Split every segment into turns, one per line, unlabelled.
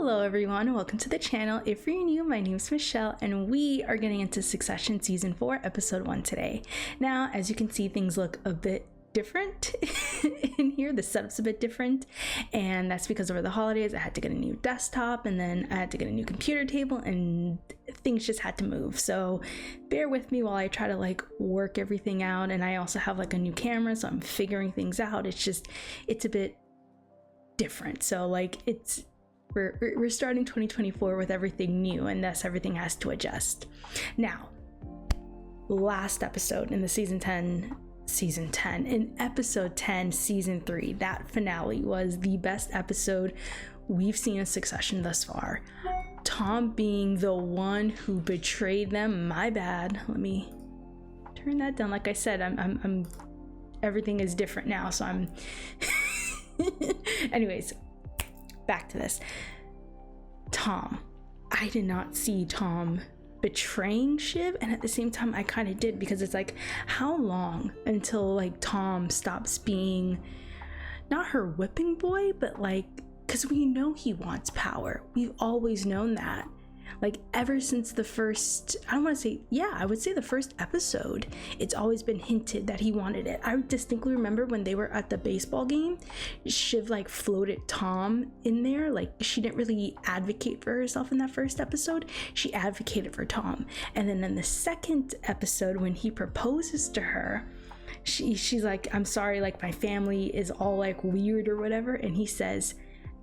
Hello everyone, welcome to the channel. If you're new, my name is Michelle and we are getting into Succession Season 4, Episode 1 today. Now, as you can see, things look a bit different in here. The setup's a bit different, and that's because over the holidays I had to get a new desktop and then I had to get a new computer table and things just had to move. So bear with me while I try to work everything out, and I also have a new camera, so I'm figuring things out. It's a bit different. So we're starting 2024 with everything new, and thus everything has to adjust. Now, last episode in the season 10, in episode 10, season 3, that finale was the best episode we've seen in Succession thus far. Tom being the one who betrayed them. My bad. Let me turn that down. Like I said, I'm everything is different now, so I'm anyways, back to this. Tom. I did not see Tom betraying Shiv, and at the same time I kind of did, because it's how long until Tom stops being not her whipping boy, but because we know he wants power. We've always known that. Ever since the first, I would say the first episode, it's always been hinted that he wanted it. I distinctly remember when they were at the baseball game, Shiv floated Tom in there. She didn't really advocate for herself in that first episode. She advocated for Tom. And then in the second episode, when he proposes to her, she's like, I'm sorry, my family is all weird or whatever. And he says,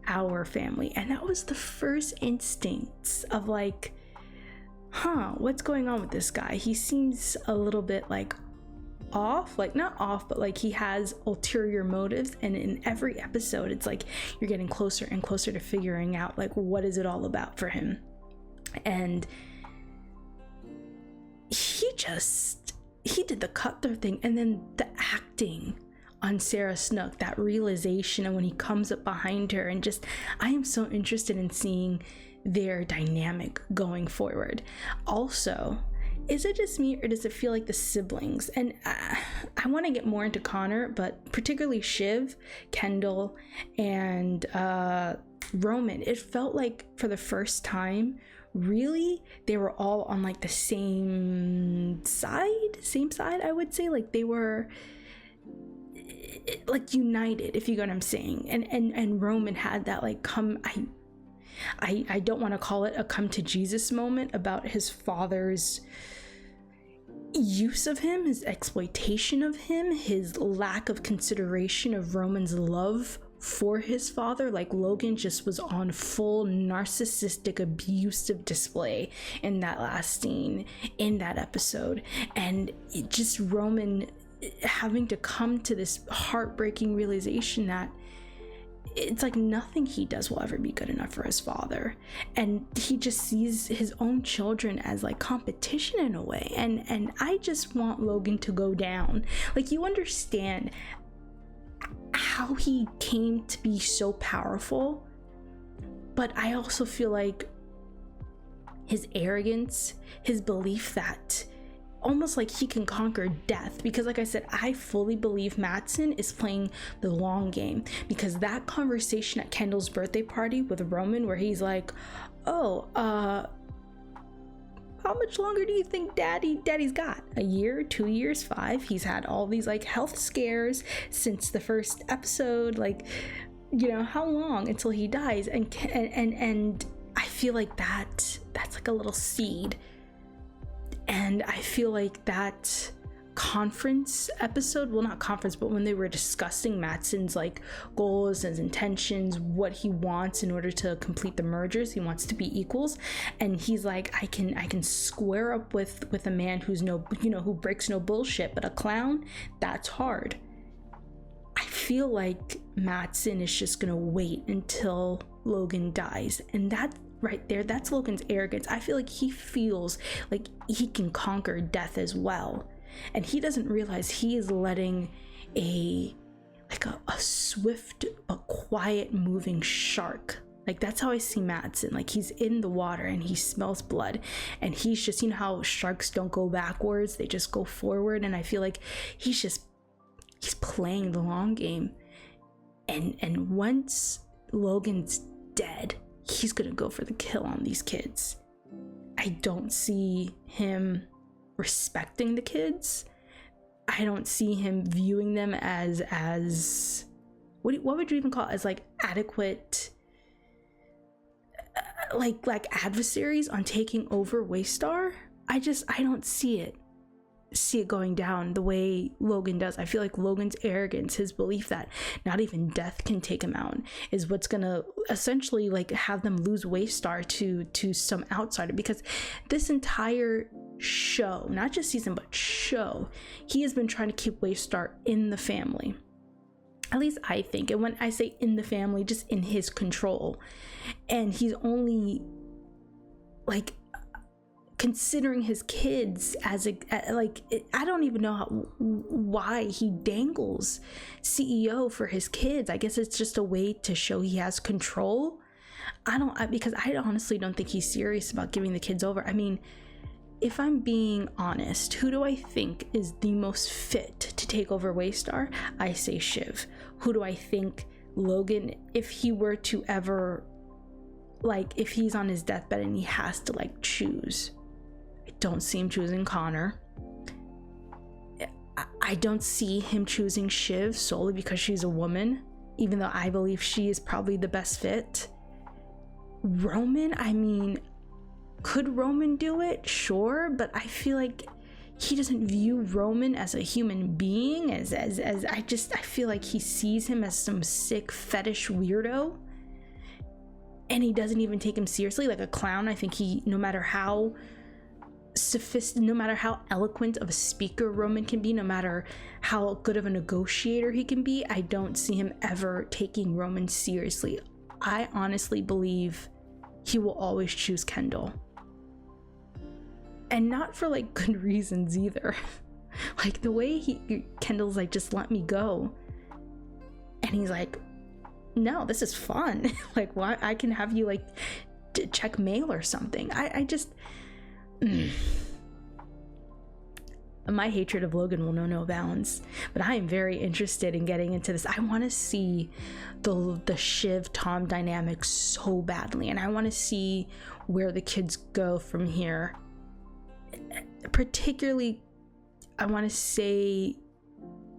our family. And that was the first instance of what's going on with this guy? He seems a little bit off, not off, but he has ulterior motives. And in every episode, it's you're getting closer and closer to figuring out what is it all about for him. And he did the cutthroat thing, and then the acting on Sarah Snook, that realization, and when he comes up behind her, and I am so interested in seeing their dynamic going forward. Also, is it just me, or does it feel like the siblings, and I want to get more into Connor, but particularly Shiv, Kendall, and Roman, it felt for the first time, really, they were all on the same side, I would say. They were united, if you get what I'm saying. And Roman had that I don't want to call it a come to Jesus moment about his father's use of him, his exploitation of him, his lack of consideration of Roman's love for his father. Logan just was on full narcissistic abusive display in that last scene in that episode, and Roman having to come to this heartbreaking realization that it's nothing he does will ever be good enough for his father, and he just sees his own children as competition in a way. And I just want Logan to go down. You understand how he came to be so powerful, but I also feel his arrogance, his belief that almost he can conquer death, because I said, I fully believe Matsson is playing the long game, because that conversation at Kendall's birthday party with Roman, where he's how much longer do you think daddy's got? A year, 2 years, 5? He's had all these health scares since the first episode, how long until he dies? And I feel that's a little seed. And I feel that conference episode, well, not conference, but when they were discussing Matsson's goals, his intentions, what he wants in order to complete the mergers, he wants to be equals, and he's I can square up with a man who's who breaks no bullshit, but a clown, that's hard. I feel Matsson is just gonna wait until Logan dies, and that right there, that's Logan's arrogance. I feel he feels he can conquer death as well, and he doesn't realize he is letting a swift but quiet moving shark. That's how I see Matsson. He's in the water and he smells blood, and he's just, how sharks don't go backwards, they just go forward. And I feel he's playing the long game, and once Logan's dead, he's gonna go for the kill on these kids. I don't see him respecting the kids. I don't see him viewing them as what would you even call it, as like adequate like adversaries on taking over Waystar. I don't see it going down the way Logan does. I feel like Logan's arrogance, his belief that not even death can take him out, is what's gonna essentially like have them lose Waystar to some outsider. Because this entire show, not just season but show, he has been trying to keep Waystar in the family. At least I think. And when I say in the family, just in his control. And he's only like considering his kids as a like, I don't even know why he dangles CEO for his kids. I guess it's just a way to show he has control. Because I honestly don't think he's serious about giving the kids over. I mean, if I'm being honest, who do I think is the most fit to take over Waystar? I say Shiv. Who do I think Logan, if he were to ever, like, if he's on his deathbed and he has to like choose, I don't see him choosing Connor. I don't see him choosing Shiv solely because she's a woman, even though I believe she is probably the best fit. Roman, I mean, could Roman do it? Sure, but I feel like he doesn't view Roman as a human being, as I feel like he sees him as some sick fetish weirdo, and he doesn't even take him seriously, like a clown. I think he, no matter how eloquent of a speaker Roman can be, no matter how good of a negotiator he can be, I don't see him ever taking Roman seriously. I honestly believe he will always choose Kendall. And not for like good reasons either. Like the way Kendall's like, just let me go. And he's like, no, this is fun. Like, why? I can have you like check mail or something. My hatred of Logan will know no bounds, but I am very interested in getting into this. I want to see the Shiv Tom dynamic so badly, and I want to see where the kids go from here. Particularly, I want to say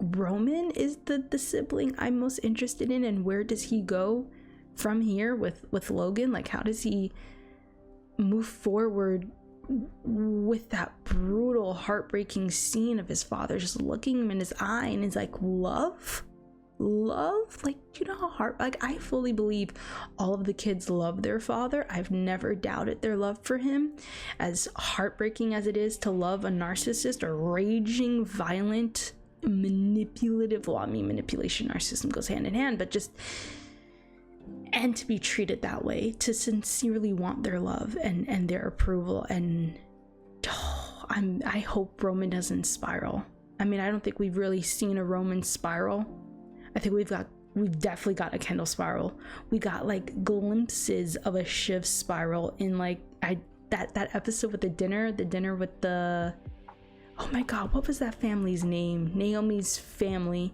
Roman is the sibling I'm most interested in, and where does he go from here with Logan? Like, how does he move forward with that brutal, heartbreaking scene of his father just looking him in his eye and is like, love, like, you know how hard, like, I fully believe all of the kids love their father. I've never doubted their love for him, as heartbreaking as it is to love a narcissist, or raging, violent, manipulative, well, I mean, manipulation, narcissism goes hand in hand, but just, and to be treated that way, to sincerely want their love and their approval. And I hope Roman doesn't spiral. I mean, I don't think we've really seen a Roman spiral. I think we've definitely got a Kendall spiral. We got like glimpses of a Shiv spiral in like that episode with the dinner with the, oh my god, what was that family's name? Naomi's family.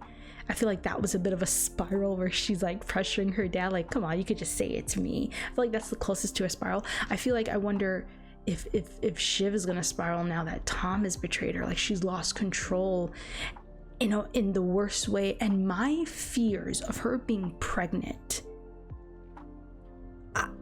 I feel like that was a bit of a spiral where she's like pressuring her dad, like, come on, you could just say it's me. I feel like that's the closest to a spiral. I feel like, I wonder if Shiv is gonna spiral now that Tom has betrayed her. Like, she's lost control, you know, in the worst way. And my fears of her being pregnant,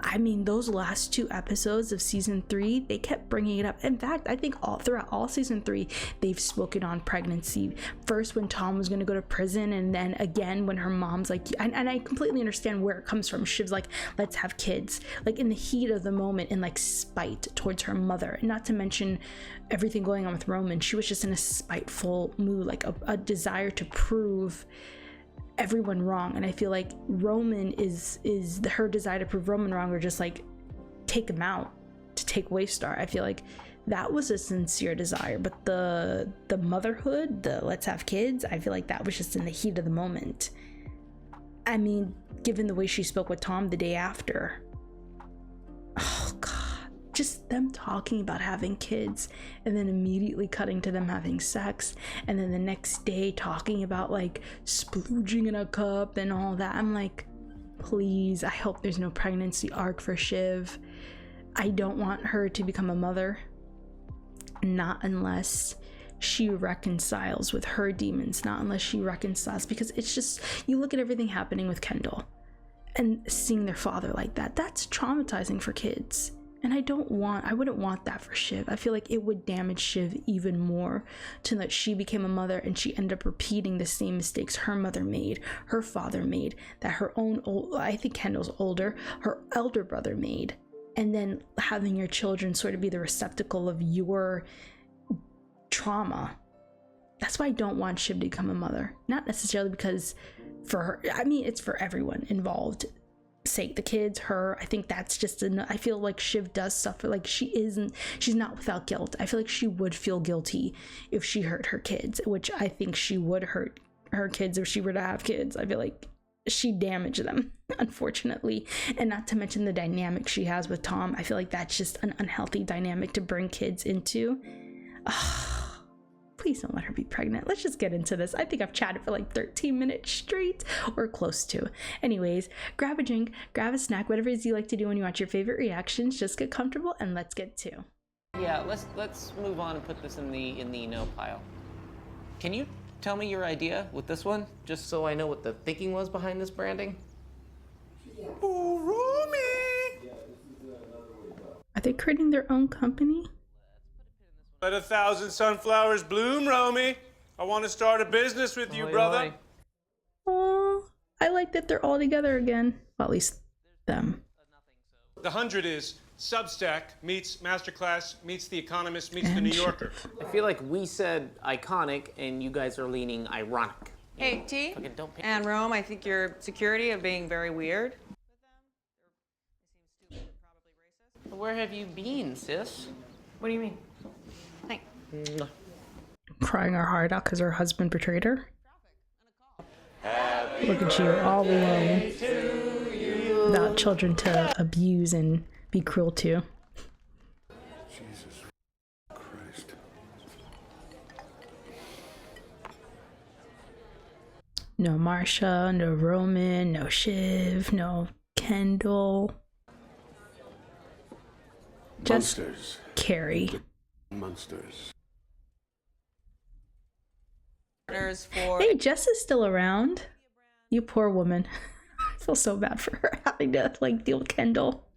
I mean, those last 2 episodes of season 3, they kept bringing it up. In fact, I think throughout all season 3, they've spoken on pregnancy. First when Tom was going to go to prison, and then again when her mom's like, and I completely understand where it comes from. Shiv's like, let's have kids, like in the heat of the moment, in like spite towards her mother. And not to mention everything going on with Roman. She was just in a spiteful mood, like a desire to prove everyone wrong. And I feel like Roman is her desire to prove Roman wrong, or just like take him out, to take Waystar. I feel like that was a sincere desire, but the motherhood, the let's have kids, I feel like that was just in the heat of the moment. I mean, given the way she spoke with Tom the day after, oh god, just them talking about having kids and then immediately cutting to them having sex, and then the next day talking about like splooging in a cup and all that. I'm like, Please, I hope there's no pregnancy arc for Shiv. I don't want her to become a mother. Not unless she reconciles with her demons. Not unless she reconciles. Because it's just, you look at everything happening with Kendall and seeing their father like that. That's traumatizing for kids. And I wouldn't want that for Shiv. I feel like it would damage Shiv even more to that she became a mother and she ended up repeating the same mistakes her mother made, her father made, that her own, I think Kendall's older, her elder brother made. And then having your children sort of be the receptacle of your trauma. That's why I don't want Shiv to become a mother. Not necessarily because for her, I mean, it's for everyone involved. Sake, the kids, her. I think that's just I feel like Shiv does suffer. Like she's not without guilt. I feel like she would feel guilty if she hurt her kids, which I think she would hurt her kids if she were to have kids. I feel like she damaged them, unfortunately. And not to mention the dynamic she has with Tom. I feel like that's just an unhealthy dynamic to bring kids into. Please don't let her be pregnant. Let's just get into this. I think I've chatted for like 13 minutes straight or close to. Anyways, grab a drink, grab a snack, whatever it is you like to do when you watch your favorite reactions. Just get comfortable and let's get to.
Yeah, let's move on and put this in the no pile. Can you tell me your idea with this one, just so I know what the thinking was behind this branding?
Oh, Romy!
Are they creating their own company?
Let 1,000 sunflowers bloom, Romy. I want to start a business with you, brother.
Oh, I like that they're all together again. Well, at least them.
The 100 is Substack meets Masterclass meets The Economist meets The New Yorker.
I feel like we said iconic, and you guys are leaning ironic.
Hey, T
Fucking don't pay-
and Rome, I think your security of being very weird.
Where have you been, sis?
What do you mean? Hey.
Crying her heart out because her husband betrayed her. Look at you, all alone. Without children to abuse and be cruel to.
Jesus Christ.
No Marsha, no Roman, no Shiv, no Kendall. Just
Munsters.
Carrie.
Munsters.
For
Hey, Jess is still around. You poor woman. I feel so bad for her having to like deal with Kendall.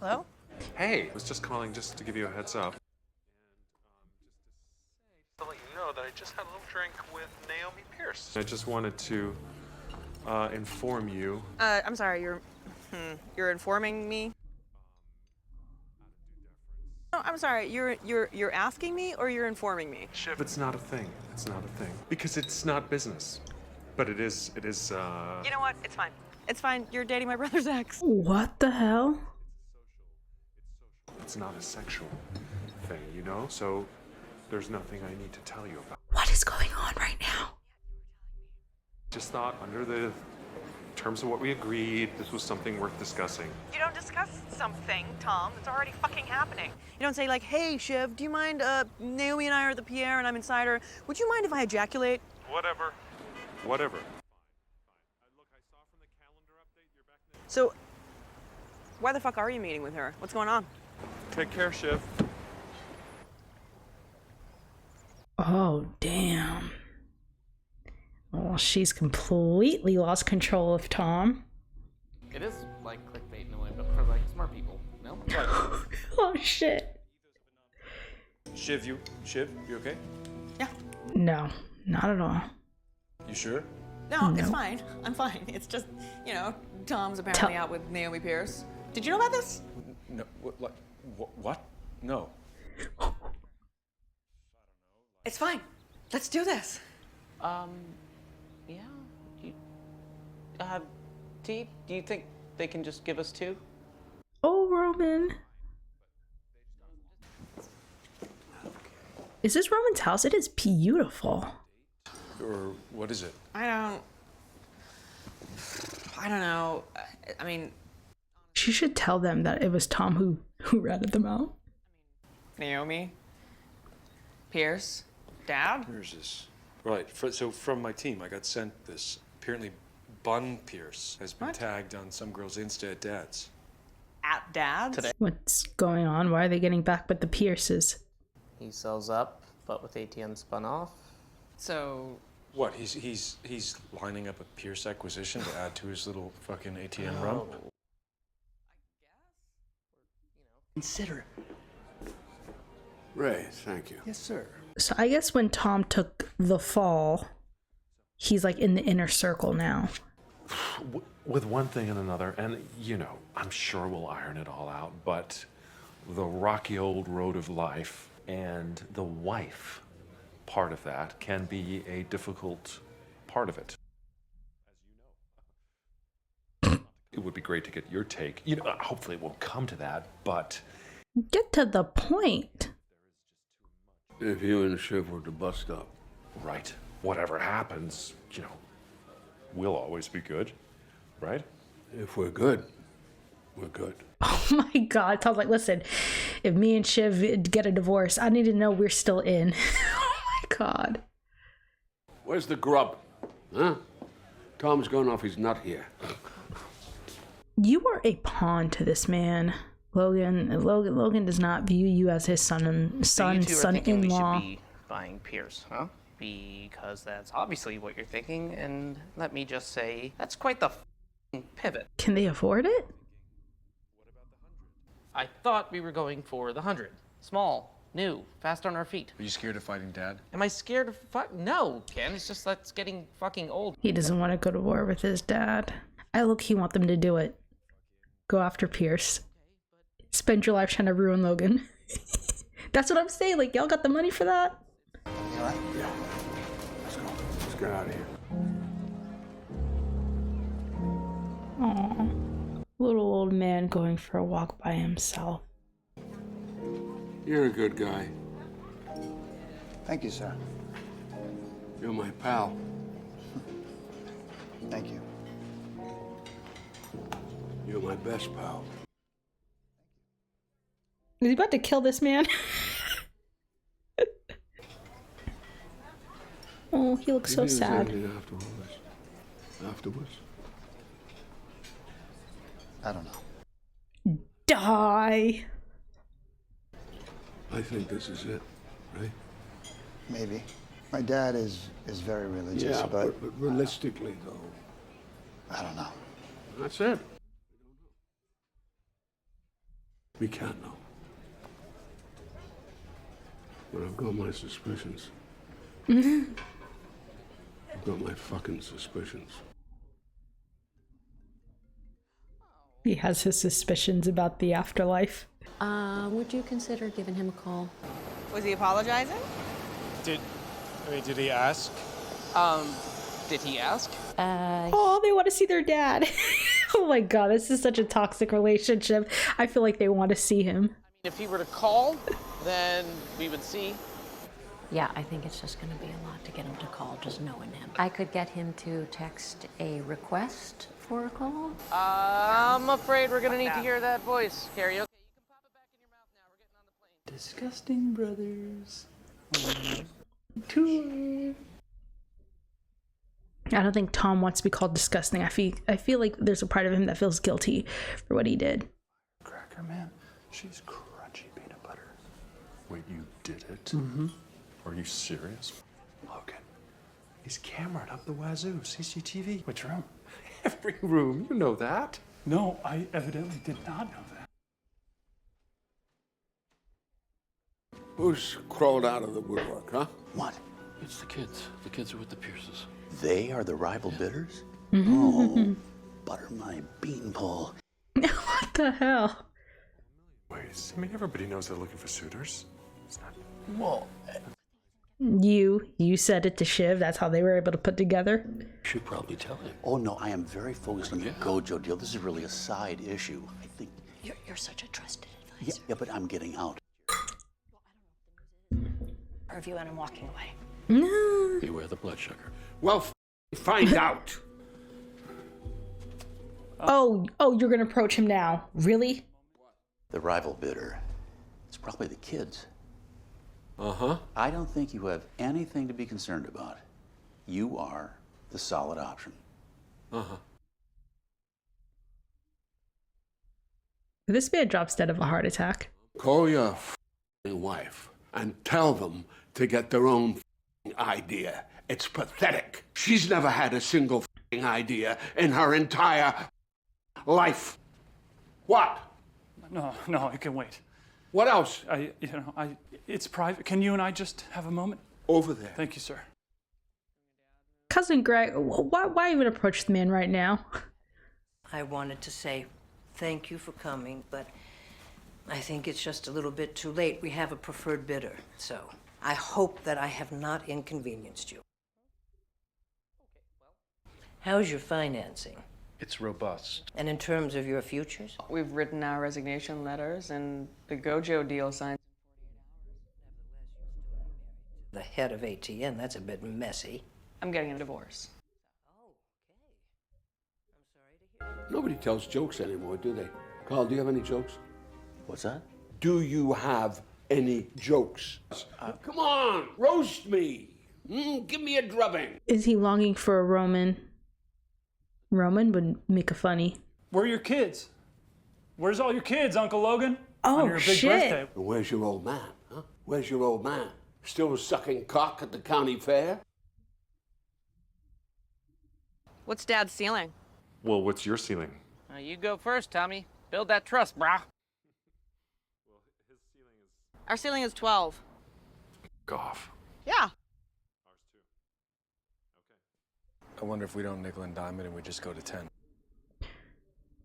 Hello?
Hey, I was just calling just to give you a heads up. And just to let you know that I just had a little drink with Naomi Pierce. I just wanted to inform you.
I'm sorry, you're informing me? No, I'm sorry, you're asking me or you're informing me?
Shiv, it's not a thing. It's not a thing. Because it's not business. But it is,
You know what? It's fine. It's fine. You're dating my brother's ex.
What the hell?
It's not a sexual thing, you know? So there's nothing I need to tell you about.
What is going on right now?
Just thought under the terms of what we agreed, this was something worth discussing.
You don't discuss something, Tom. It's already fucking happening. You don't say like, hey, Shiv, do you mind, Naomi and I are at the Pierre and I'm inside her. Would you mind if I ejaculate?
Whatever. Look, I saw from the calendar update you're back next.
So, why the fuck are you meeting with her? What's going on?
Take care, Shiv.
Oh, damn. Well, she's completely lost control of Tom.
It is like clickbait in a way, but for like smart people, no?
Oh, shit.
Shiv, you okay?
Yeah.
No, not at all.
You sure?
No, it's fine. I'm fine. It's just, you know, Tom's apparently out with Naomi Pierce. Did you know about this?
No. What? No.
It's fine. Let's do this.
Yeah. T, do you think they can just give us two?
Oh, Roman. Is this Roman's house? It is beautiful.
Or what is it?
I don't know. I mean,
She should tell them that it was Tom who ratted them out.
Naomi Pierce, Dad.
Where's this? Right. So from my team, I got sent this. Apparently,
Bun Pierce has been tagged on some girl's Insta at Dad's.
At Dad's?
Today.
What's going on? Why are they getting back with the Pierces?
He sells up, but with ATM spun off. So
What? He's lining up a Pierce acquisition to add to his little fucking ATM run.
Consider.
Ray, thank you.
Yes, sir.
So I guess when Tom took the fall, he's like in the inner circle now.
With one thing and another, and you know, I'm sure we'll iron it all out, but the rocky old road of life and the wife part of that can be a difficult part of it. As you know, it would be great to get your take. You know, hopefully it won't come to that, but
Get to the point.
If you and Shiv were to bust up.
right, whatever happens, you know, we'll always be good, right?
If we're good, we're good.
Oh my God. Tom's like, listen, if me and Shiv get a divorce, I need to know we're still in. Oh my God.
Where's the grub? Huh? Tom's gone off his nut here.
You are a pawn to this man, Logan. Logan does not view you as his
So you two are thinking we
son-in-law.
should be buying Pierce, huh? Because that's obviously what you're thinking, and let me just say, that's quite the f***ing pivot.
Can they afford it?
I thought we were going for the 100. Small, new, fast on our feet.
Are you scared of fighting Dad?
Am I scared of No, Ken, it's just that's getting fucking old.
He doesn't want to go to war with his dad. I look-key want them to do it. Go after Pierce. Spend your life trying to ruin Logan. That's what I'm saying. Like, y'all got the money for that?
Yeah. Let's go. Let's get out of here.
Aw. Little old man going for a walk by himself.
You're a good guy.
Thank you, sir.
You're my pal.
Thank you.
You're my best pal.
Is he about to kill this man? Oh, he looks so
Maybe there's
sad.
anything after all this. Afterwards.
I don't know.
Die.
I think this is it, right?
Maybe. My dad is very religious,
Yeah,
but
but realistically, though,
I don't know.
that's it. We can't know. But I've got my suspicions. I've got my fucking suspicions.
He has his suspicions about the afterlife.
Would you consider giving him a call?
Was he apologizing?
Did he ask?
Did he ask?
Oh, they want to see their dad. Oh my God, this is such a toxic relationship. I feel like they want to see him.
If he were to call, then we would see.
Yeah, I think it's just going to be a lot to get him to call, just knowing him. I could get him to text a request for a call.
I'm afraid we're gonna need to hear that voice, Karaoke. You can pop it back in your mouth now. We're getting on the plane.
Disgusting brothers. Tour.
I don't think Tom wants to be called disgusting. I feel like there's a part of him that feels guilty for what he did.
Cracker man, she's crunchy peanut butter. Wait, you did it? Mm-hmm. Are you serious? Logan, he's cameraed up the wazoo. CCTV.
Which room?
Every room, you know that.
No, I evidently did not know that.
Who's crawled out of the woodwork, huh?
What?
It's the kids. The kids are with the Pierces.
They are the rival bidders? Oh, butter my beanpole.
What the hell?
Wait, I mean, everybody knows they're looking for suitors. It's not.
Well,
You said it to Shiv. That's how they were able to put together.
Should probably tell him.
oh no, I am very focused on the Gojo deal. This is really a side issue. I think.
You're such a trusted
Yeah,
advisor.
yeah, but I'm getting out.
Or if you and I'm walking away.
No.
Beware the blood sugar.
Well, find out.
Oh, you're gonna approach him now. Really?
The rival bidder. It's probably the kids.
Uh-huh.
I don't think you have anything to be concerned about. You are the solid option.
Uh-huh.
This man drops dead of a heart attack.
Call your f***ing wife and tell them to get their own f***ing idea. It's pathetic. She's never had a single f***ing idea in her entire life. What?
No, it can wait.
What else?
It's private. Can you and I just have a moment?
Over there.
Thank you, sir.
Cousin Greg, why even approach the man right now?
I wanted to say thank you for coming, but I think it's just a little bit too late. We have a preferred bidder, so I hope that I have not inconvenienced you. How's your financing?
It's robust.
And in terms of your futures?
We've written our resignation letters, and the Gojo deal signed.
The head of ATN, that's a bit messy.
I'm getting a divorce.
Nobody tells jokes anymore, do they? Carl, do you have any jokes?
What's that?
Do you have any jokes? Come on, roast me. Give me a drubbing.
Is he longing for a Roman? Roman would make a funny.
Where are your kids? Where's all your kids, Uncle Logan?
Oh,
on your big
shit.
birthday.
Where's your old man? Huh? Where's your old man? Still sucking cock at the county fair?
What's Dad's ceiling?
Well, what's your ceiling?
You go first, Tommy. Build that trust, brah.
Our ceiling is 12.
Goff.
Yeah.
I wonder if we don't nickel and dime it and we just go to 10.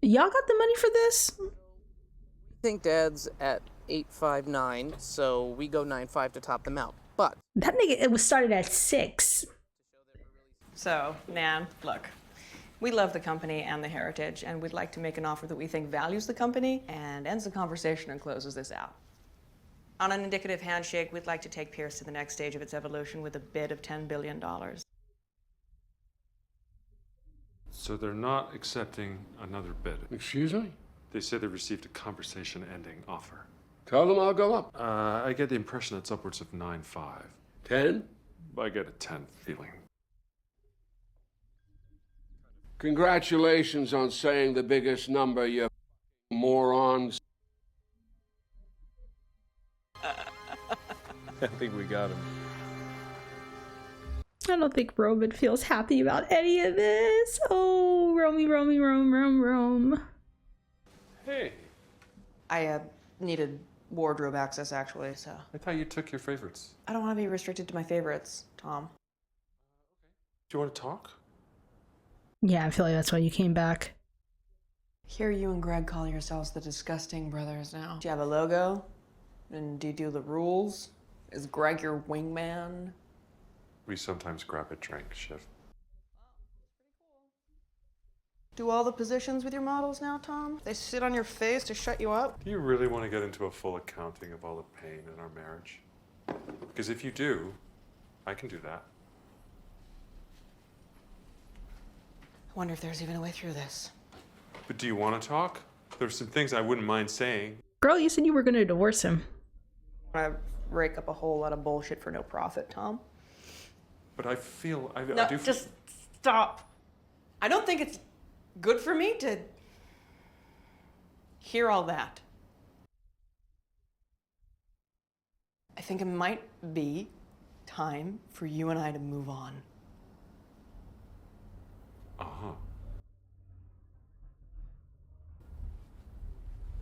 Y'all got the money for this?
I think Dad's at 859, so we go 9.5 to top them out. But
That nigga, it was started at 6.
So, Nan, look. We love the company and the heritage, and we'd like to make an offer that we think values the company and ends the conversation and closes this out. On an indicative handshake, we'd like to take Pierce to the next stage of its evolution with a bid of $10 billion.
So they're not accepting another bid.
Excuse me?
They say they received a conversation-ending offer.
Tell them I'll go up.
I get the impression it's upwards of 9.5.
10?
I get a 10 feeling.
Congratulations on saying the biggest number, you morons.
I think we got him.
I don't think Roman feels happy about any of this. Oh, Rome.
Hey.
I needed wardrobe access, actually, so.
I thought you took your favorites.
I don't want to be restricted to my favorites, Tom.
Do you want to talk?
Yeah, I feel like that's why you came back.
Hear you and Greg call yourselves the Disgusting Brothers now. Do you have a logo? And do you do the rules? Is Greg your wingman?
We sometimes grab a drink, Shiv.
Do all the positions with your models now, Tom? They sit on your face to shut you up?
Do you really want to get into a full accounting of all the pain in our marriage? Because if you do, I can do that.
I wonder if there's even a way through this.
But do you want to talk? There's some things I wouldn't mind saying.
Girl, you said you were going to divorce him.
I rake up a whole lot of bullshit for no profit, Tom.
But I feel, I
No,
do.
just stop. I don't think it's good for me to hear all that. I think it might be time for you and I to move on.
Uh-huh.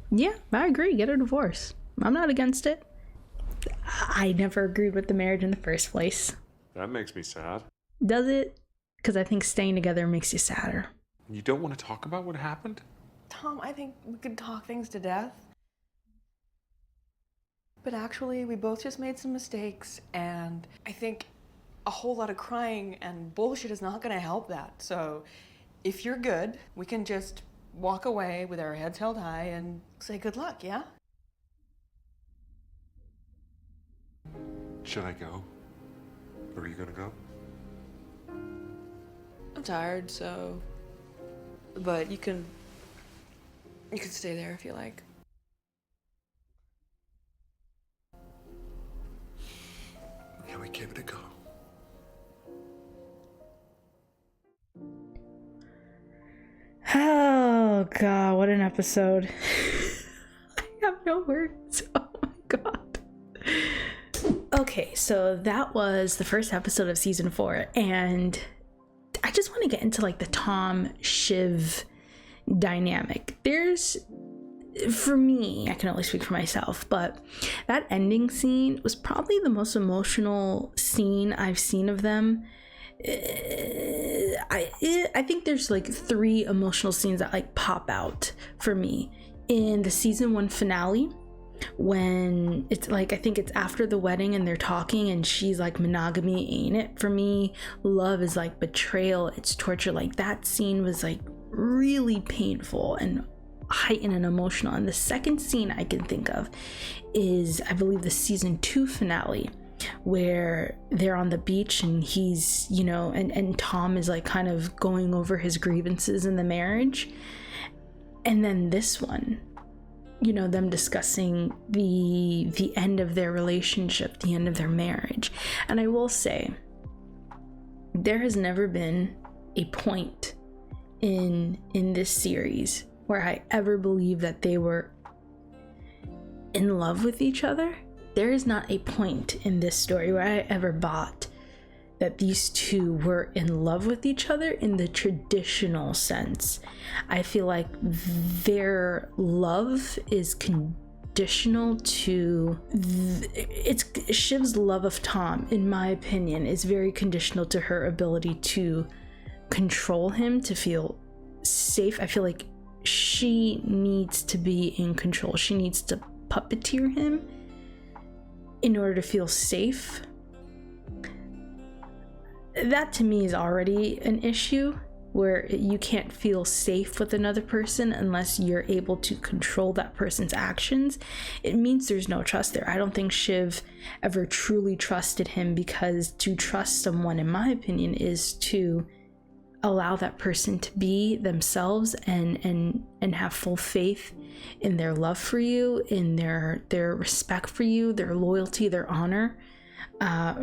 Yeah, I agree. Get a divorce. I'm not against it. I never agreed with the marriage in the first place.
That makes me sad.
Does it? Because I think staying together makes you sadder.
You don't want to talk about what happened?
Tom, I think we could talk things to death. But actually, we both just made some mistakes, and I think a whole lot of crying and bullshit is not gonna help that. So if you're good, we can just walk away with our heads held high and say good luck, yeah?
Should I go? Or are you gonna go?
I'm tired, so... But you can stay there if you like.
Yeah, we give it a go.
God, what an episode. I have no words. Oh my God. Okay, so that was the first episode of season 4, and I just want to get into like the Tom Shiv dynamic. There's, for me, I can only speak for myself, but that ending scene was probably the most emotional scene I've seen of them. I think there's like 3 emotional scenes that like pop out for me in the season 1 finale, when it's like, I think it's after the wedding and they're talking and she's like, monogamy ain't it for me, love is like betrayal, it's torture. Like that scene was like really painful and heightened and emotional. And the second scene I can think of is, I believe, the season 2 finale, where they're on the beach and he's, you know, and Tom is like kind of going over his grievances in the marriage. And then this one, you know, them discussing the end of their relationship, the end of their marriage. And I will say, there has never been a point in this series where I ever believed that they were in love with each other. There is not a point in this story where I ever bought that these two were in love with each other in the traditional sense. I feel like their love is conditional to it's Shiv's love of Tom, in my opinion, is very conditional to her ability to control him, to feel safe. I feel like she needs to be in control. She needs to puppeteer him in order to feel safe. That to me is already an issue, where you can't feel safe with another person unless you're able to control that person's actions. It means there's no trust there. I don't think Shiv ever truly trusted him, because to trust someone, in my opinion, is to allow that person to be themselves and have full faith in their love for you, in their respect for you, their loyalty, their honor.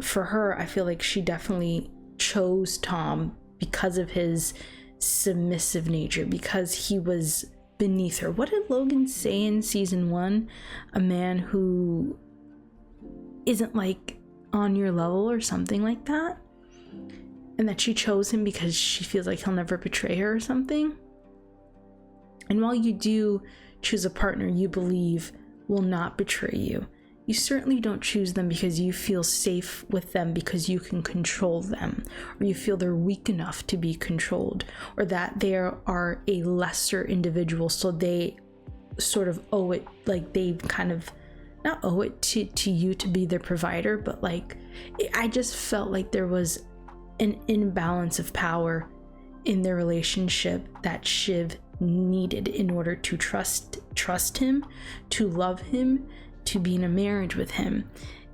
For her, I feel like she definitely chose Tom because of his submissive nature, because he was beneath her. What did Logan say in season 1? A man who isn't like on your level or something like that, and that she chose him because she feels like he'll never betray her or something. And while you do choose a partner you believe will not betray you, you certainly don't choose them because you feel safe with them, because you can control them, or you feel they're weak enough to be controlled, or that they are a lesser individual, so they sort of owe it, like they kind of not owe it to you to be their provider, but like I just felt like there was an imbalance of power in their relationship that Shiv needed in order to trust him, to love him, to be in a marriage with him.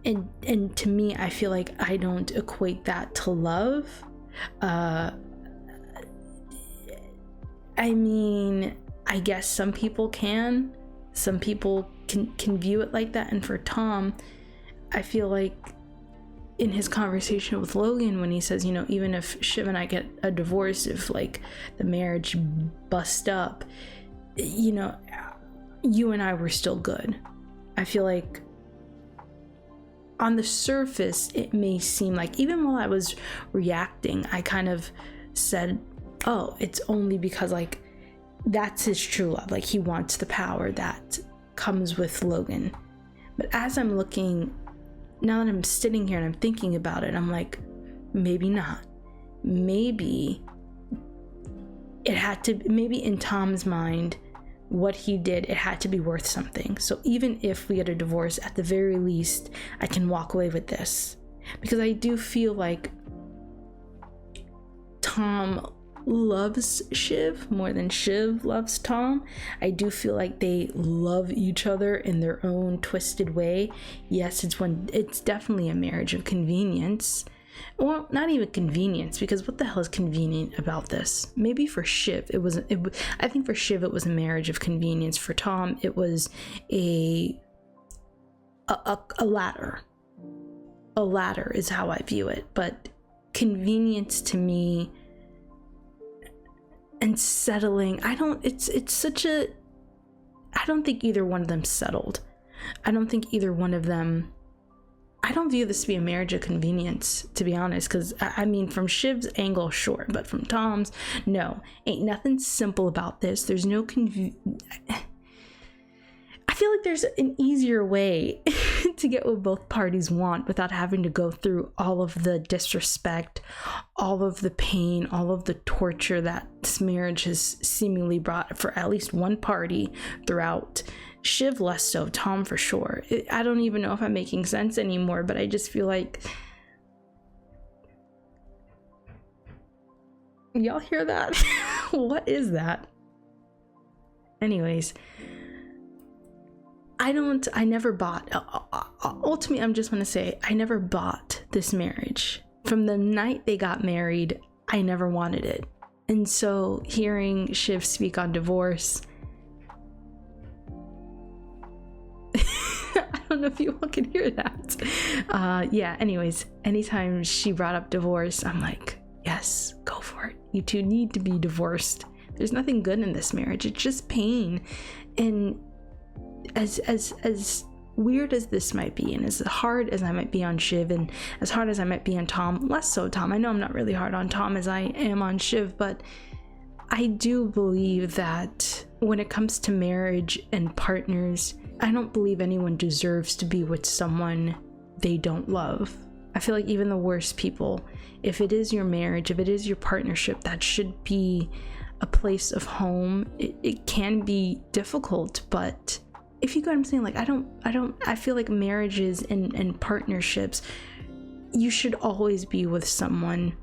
And to me, I feel like I don't equate that to love. I mean, I guess some people can. Some people can view it like that. And for Tom, I feel like in his conversation with Logan, when he says, you know, even if Shiv and I get a divorce, if like the marriage busts up, you know, you and I were still good. I feel like on the surface, it may seem like, even while I was reacting, I kind of said, oh, it's only because like that's his true love. Like he wants the power that comes with Logan. But as I'm looking, now that I'm sitting here and I'm thinking about it, I'm like, maybe not. Maybe it had to, maybe in Tom's mind, what he did, it had to be worth something. So even if we get a divorce, at the very least, I can walk away with this. Because I do feel like Tom loves Shiv more than Shiv loves Tom. I do feel like they love each other in their own twisted way. Yes, it's definitely a marriage of convenience. Well, not even convenience, because what the hell is convenient about this? Maybe for Shiv, I think for Shiv it was a marriage of convenience. For Tom, it was a ladder. A ladder is how I view it. But convenience to me, and settling. I don't think either one of them settled. I don't think either one of them, I don't view this to be a marriage of convenience, to be honest, because I mean, from Shiv's angle, sure, but from Tom's, no. Ain't nothing simple about this. There's no I feel like there's an easier way to get what both parties want without having to go through all of the disrespect, all of the pain, all of the torture that this marriage has seemingly brought for at least one party throughout. Shiv less so, Tom for sure. I don't even know if I'm making sense anymore, but I just feel like... Y'all hear that? What is that? Anyways, I never bought, ultimately I'm just want to say, I never bought this marriage. From the night they got married, I never wanted it. And so hearing Shiv speak on divorce, I don't know if you all can hear that. Yeah, anyways, anytime she brought up divorce, I'm like, yes, go for it. You two need to be divorced. There's nothing good in this marriage. It's just pain. And as weird as this might be, and as hard as I might be on Shiv, and as hard as I might be on Tom, less so Tom. I know I'm not really hard on Tom as I am on Shiv, but I do believe that when it comes to marriage and partners, I don't believe anyone deserves to be with someone they don't love. I feel like even the worst people, if it is your marriage, if it is your partnership, that should be a place of home. It can be difficult, but if you get what I'm saying, like I feel like marriages and partnerships, you should always be with someone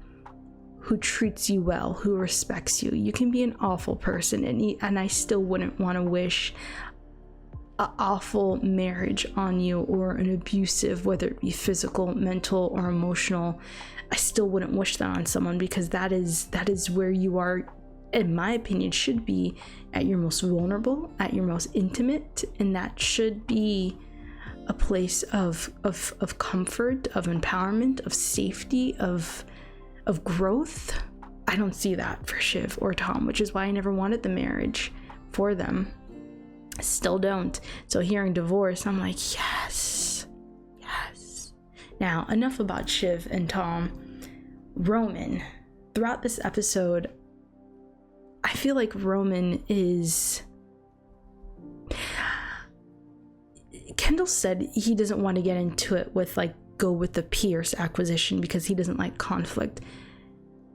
who treats you well, who respects you. You can be an awful person, and I still wouldn't want to wish an awful marriage on you, or an abusive, whether it be physical, mental, or emotional. I still wouldn't wish that on someone, because that is where you are, in my opinion, should be at your most vulnerable, at your most intimate, and that should be a place of comfort, of empowerment, of safety, of growth. I don't see that for Shiv or Tom, which is why I never wanted the marriage for them. I still don't. So hearing divorce, I'm like, yes. Now, enough about Shiv and Tom. Roman, throughout this episode, I feel like Roman is... Kendall said he doesn't want to get into it with, like, go with the Pierce acquisition because he doesn't like conflict.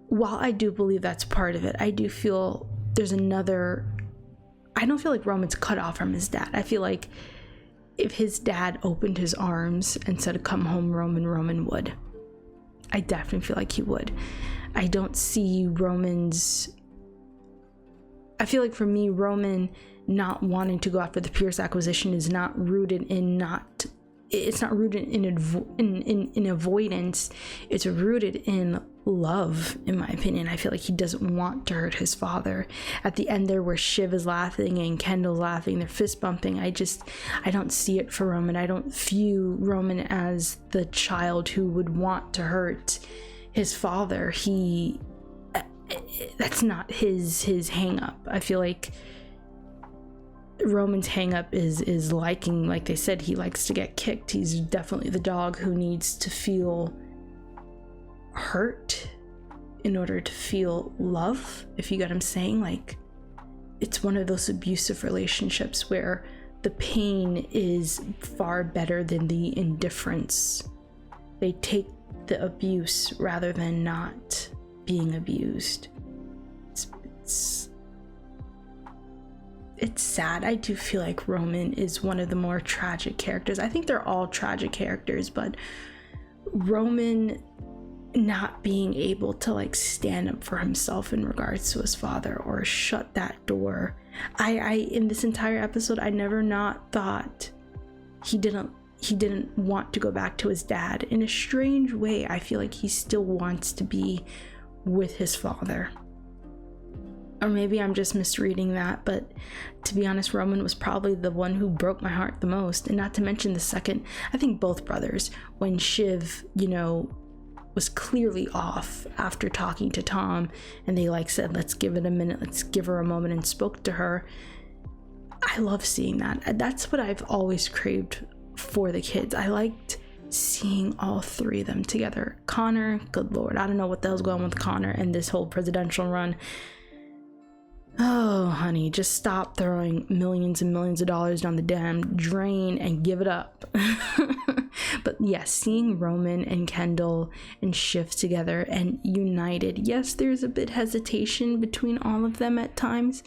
While I do believe that's part of it, I do feel there's another... I don't feel like Roman's cut off from his dad. I feel like if his dad opened his arms and said, come home, Roman would. I definitely feel like he would. I don't see Roman's... I feel like for me, Roman not wanting to go after the Pierce acquisition is not rooted in it's not rooted in avoidance. It's rooted in love, in my opinion. I feel like he doesn't want to hurt his father. At the end there, where Shiv is laughing and Kendall's laughing, they're fist bumping, I don't see it for Roman. I don't view Roman as the child who would want to hurt his father. That's not his hang up. I feel like Roman's hang up is liking, like they said, he likes to get kicked. He's definitely the dog who needs to feel hurt in order to feel love, if you get what I'm saying. Like, it's one of those abusive relationships where the pain is far better than the indifference. They take the abuse rather than not being abused. It's sad. I do feel like Roman is one of the more tragic characters. I think they're all tragic characters, but Roman not being able to, like, stand up for himself in regards to his father or shut that door. I in this entire episode, I never not thought he didn't want to go back to his dad. In a strange way, I feel like he still wants to be with his father. Or maybe I'm just misreading that, but to be honest, Roman was probably the one who broke my heart the most. And not to mention the second, I think both brothers, when Shiv, was clearly off after talking to Tom, and they like said, let's give it a minute, let's give her a moment, and spoke to her. I love seeing that. That's what I've always craved for the kids. I liked seeing all three of them together. Connor, good lord, I don't know what the hell's going on with Connor and this whole presidential run. Oh honey, just stop throwing millions and millions of dollars down the damn drain and give it up. But yes, seeing Roman and Kendall and Shiv together and united. Yes, there's a bit hesitation between all of them at times,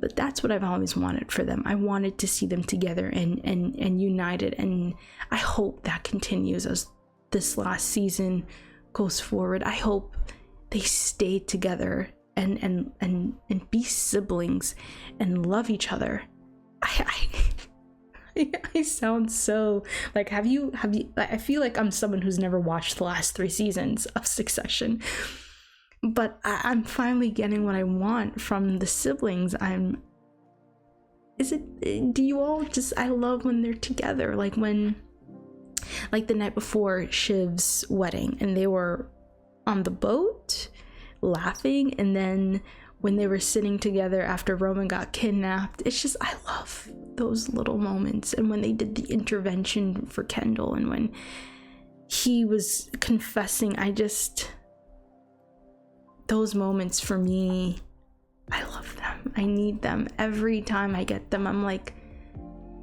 but that's what I've always wanted for them. I wanted to see them together and united, and I hope that continues as this last season goes forward. I hope they stay together and be siblings and love each other. I sound so like, have you I feel like I'm someone who's never watched the last 3 seasons of Succession, but I'm finally getting what I want from the siblings. Do you all just, I love when they're together, like when, like the night before Shiv's wedding and they were on the boat laughing, and then when they were sitting together after Roman got kidnapped. It's just, I love those little moments. And when they did the intervention for Kendall and when he was confessing, those moments for me, I love them. I need them. Every time I get them, I'm like,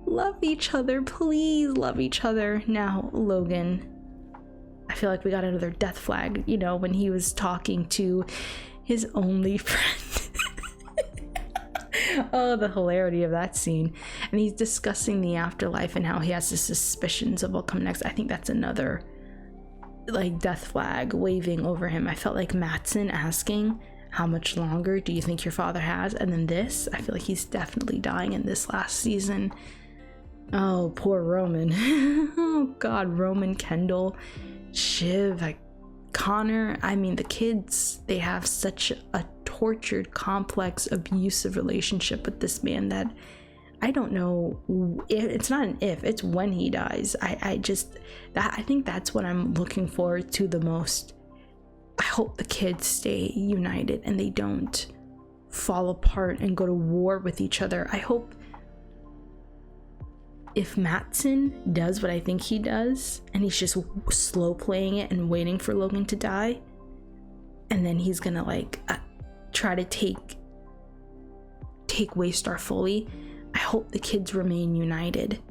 love each other, please love each other. Now, Logan, I feel like we got another death flag, you know, when he was talking to his only friend. Oh, the hilarity of that scene. And he's discussing the afterlife and how he has the suspicions of what comes next. I think that's another like death flag waving over him. I felt like Matsson asking, how much longer do you think your father has? And then this, I feel like he's definitely dying in this last season. Oh, poor Roman. Oh God, Roman, Kendall, Shiv, Connor. I mean, the kids, they have such a tortured, complex, abusive relationship with this man that I don't know. It's not an if, it's when he dies. I think that's what I'm looking forward to the most. I hope the kids stay united and they don't fall apart and go to war with each other. I hope if Matsson does what I think he does, and he's just slow playing it and waiting for Logan to die, and then he's gonna like try to take Waystar fully, I hope the kids remain united.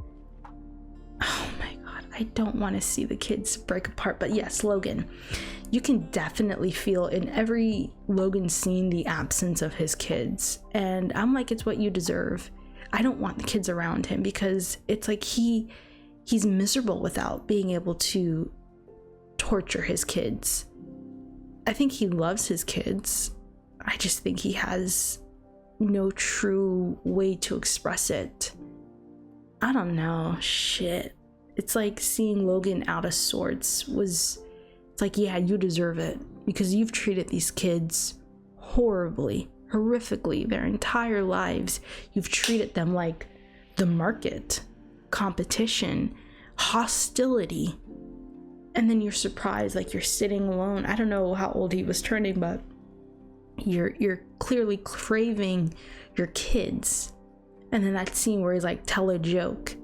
Oh my God, I don't want to see the kids break apart. But yes, Logan, you can definitely feel in every Logan scene the absence of his kids, and I'm like, it's what you deserve. I don't want the kids around him because it's like he's miserable without being able to torture his kids. I think he loves his kids. I just think he has no true way to express it. I don't know, shit. It's like seeing Logan out of sorts it's like, yeah, you deserve it because you've treated these kids horribly, horrifically their entire lives. You've treated them like the market, competition, hostility, and then you're surprised, like you're sitting alone. I don't know how old he was turning, but you're clearly craving your kids. And then that scene where he's like, tell a joke,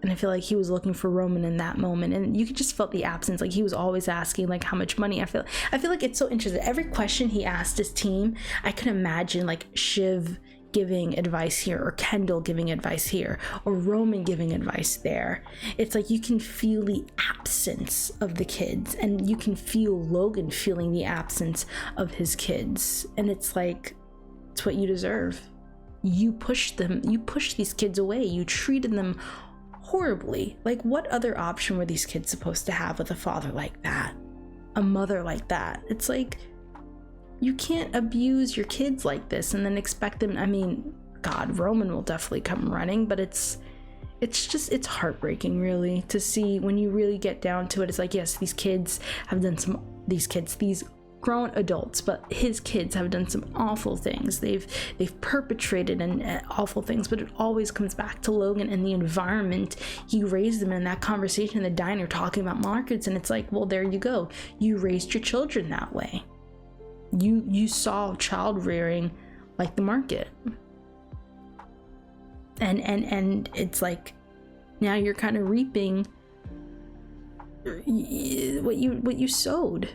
and I feel like he was looking for Roman in that moment, and you could just felt the absence. Like he was always asking like how much money. I feel like it's so interesting. Every question he asked his team, I can imagine like Shiv giving advice here, or Kendall giving advice here, or Roman giving advice there. It's like you can feel the absence of the kids, and you can feel Logan feeling the absence of his kids, and it's like, it's what you deserve. You pushed these kids away, you treated them horribly. Like, what other option were these kids supposed to have with a father like that, a mother like that? It's like, you can't abuse your kids like this and then expect them. I mean, God, Roman will definitely come running, but it's heartbreaking really to see when you really get down to it. It's like, yes, these grown adults, but his kids have done some awful things. They've perpetrated awful things, but it always comes back to Logan and the environment he raised them in. That conversation in the diner talking about markets, and it's like, well, there you go. You raised your children that way. You saw child rearing like the market, and it's like now you're kind of reaping what you sowed.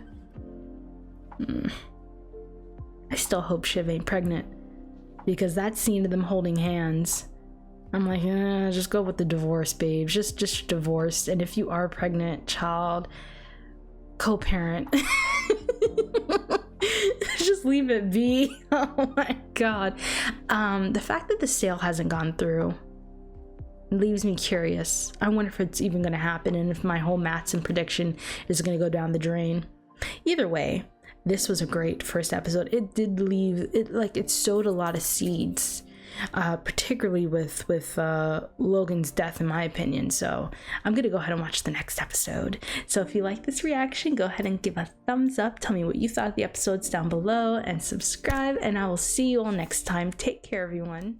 I still hope Shiv ain't pregnant, because that scene of them holding hands, I'm like, just go with the divorce, babes. Just divorce. And if you are pregnant, child, co-parent. Just leave it be. Oh my god. The fact that the sale hasn't gone through leaves me curious. I wonder if it's even going to happen, and if my whole Matson prediction is going to go down the drain. Either way, this was a great first episode. It did leave it, like, it sowed a lot of seeds, particularly with Logan's death, in my opinion. So I'm gonna go ahead and watch the next episode. So if you like this reaction, go ahead and give a thumbs up. Tell me what you thought of the episodes down below, and subscribe, and I will see you all next time. Take care, everyone.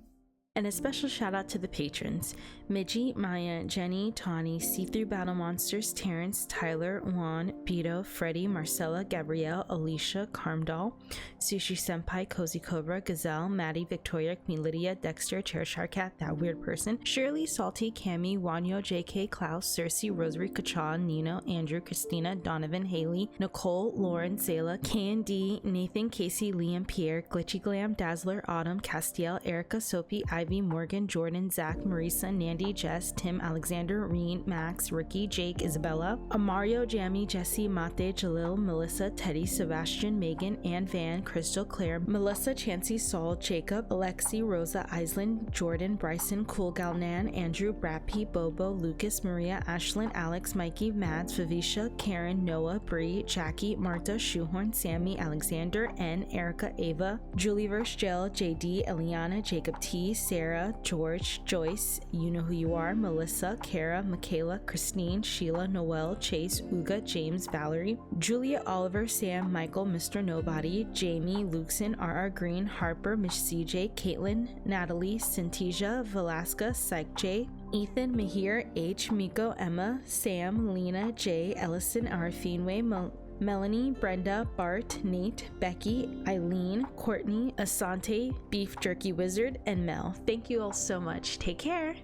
And a special shout out to the patrons: Midgie, Maya, Jenny, Tawny, See-Through Battle Monsters, Terrence, Tyler, Juan, Beto, Freddie, Marcella, Gabrielle, Alicia, Carmdoll, Sushi Senpai, Cozy Cobra, Gazelle, Maddie, Victoria, Queen Lydia, Dexter, Cheshire Cat, That Weird Person, Shirley, Salty, Cami, Wanyo, JK, Klaus, Cersei, Rosary, Kacha, Nino, Andrew, Christina, Donovan, Haley, Nicole, Lauren, Zayla, K&D, Nathan, Casey, Liam, Pierre, Glitchy Glam, Dazzler, Autumn, Castiel, Erica, Sophie, Ivy, Morgan, Jordan, Zach, Marisa, Nandy, Jess, Tim, Alexander, Reen, Max, Ricky, Jake, Isabella, Amario, Jamie, Jesse, Mate, Jalil, Melissa, Teddy, Sebastian, Megan, Ann Van, Crystal, Claire, Melissa, Chancey, Saul, Jacob, Alexi, Rosa, Island, Jordan, Bryson, Cool Gal Nan, Andrew, Brappy, Bobo, Lucas, Maria, Ashlyn, Alex, Mikey, Mads, Favisha, Karen, Noah, Bree, Jackie, Marta, Shoehorn, Sammy, Alexander, N, Erica, Ava, Julie Verse, Jill, JD, Eliana, Jacob T, Sarah, George, Joyce, You Know Who You Are, Melissa, Kara, Michaela, Christine, Sheila, Noel, Chase, Uga, James, Valerie, Julia, Oliver, Sam, Michael, Mr. Nobody, Jamie, Luxon, RR Green, Harper, Miss CJ, Caitlin, Natalie, Synthesia, Velasca, Psych J, Ethan, Mahir, H, Miko, Emma, Sam, Lena, J, Ellison, R. Feenway, Melanie, Brenda, Bart, Nate, Becky, Eileen, Courtney, Asante, Beef Jerky Wizard, and Mel. Thank you all so much. Take care.